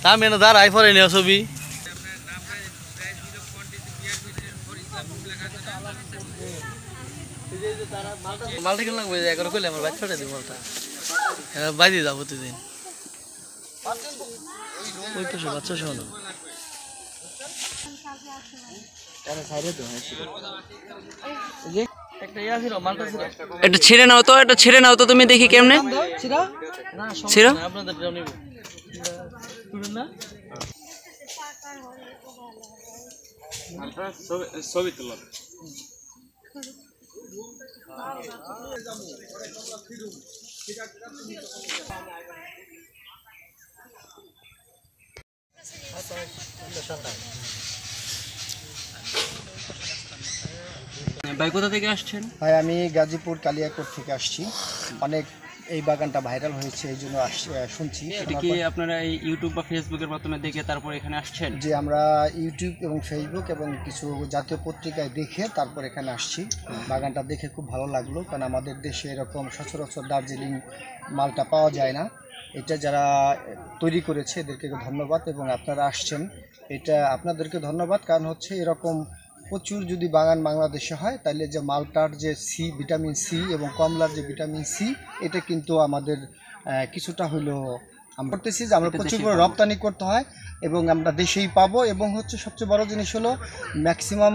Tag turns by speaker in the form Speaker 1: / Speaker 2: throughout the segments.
Speaker 1: সামনে না দাঁড়াই পরে নিয়ে ছবি মালটা কেন লাগবে এগারো করলে আমার বাচ্চাটা দিই মালটা বাইরে যাবো প্রতিদিন ওই পাশে বাচ্চা শোনো
Speaker 2: এটা ছিঁড়ে নাও তো তুমি দেখি কেমনে ছিঁড়ো
Speaker 1: আপনাদের না ছবি তোলা
Speaker 2: ভাই কোথা থেকে আসছেন?
Speaker 3: ভাই আমি গাজীপুর কালিয়াকোট থেকে আসছি। অনেক এই বাগানটা ভাইরাল হয়েছে এই জন্য শুনছি।
Speaker 2: এটা কি আপনারা এই ইউটিউব বা ফেসবুকের মাধ্যমে দেখে তারপর এখানে আসছেন?
Speaker 3: যে আমরা ইউটিউব এবং ফেসবুক এবং কিছু জাতীয় পত্রিকায় দেখে তারপর এখানে আসছি। বাগানটা দেখে খুব ভালো লাগলো, কারণ আমাদের দেশে এরকম সচরাচর দার্জিলিং মালটা পাওয়া যায় না। এটা যারা তৈরি করেছে এদেরকে ধন্যবাদ, এবং আপনারা আসছেন এটা আপনাদেরকে ধন্যবাদ। কারণ হচ্ছে এরকম প্রচুর যদি বাগান বাংলাদেশে হয় তাহলে যে মালটার যে ভিটামিন সি এবং কমলার যে ভিটামিন সি, এটা কিন্তু আমাদের কিছুটা হইলেও আমরা করতেছি যে আমরা প্রচুর করে রপ্তানি করতে হয় এবং আমরা দেশেই পাবো। এবং হচ্ছে সবচেয়ে বড় জিনিস হলো ম্যাক্সিমাম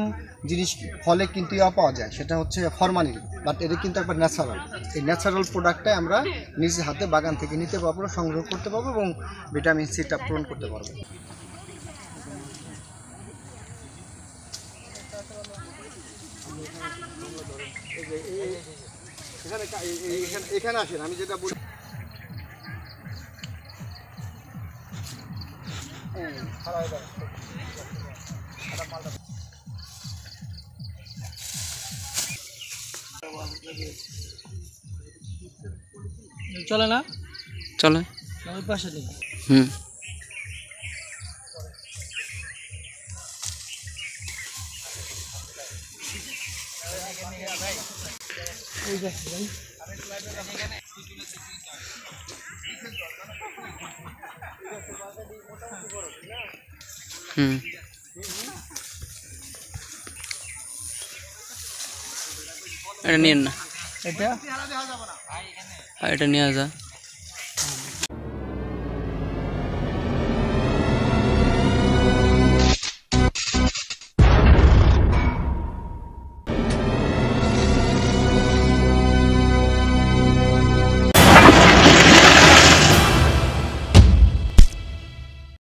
Speaker 3: জিনিস ফলে কিন্তু পাওয়া যায়, সেটা হচ্ছে ফরমালিন, বাট এটা কিন্তু একবার ন্যাচারাল। এই ন্যাচারাল প্রোডাক্টটাই আমরা নিজ হাতে বাগান থেকে নিতে পারবো, সংগ্রহ করতে পারবো এবং ভিটামিন সিটা পূরণ করতে পারবো। এখানে আসেন, আমি যেটা বলি
Speaker 1: চলে না
Speaker 2: চলে
Speaker 1: ওই পাশে
Speaker 2: এটা নিয়ে না,
Speaker 1: এটা
Speaker 2: এটা নিয়ে যা।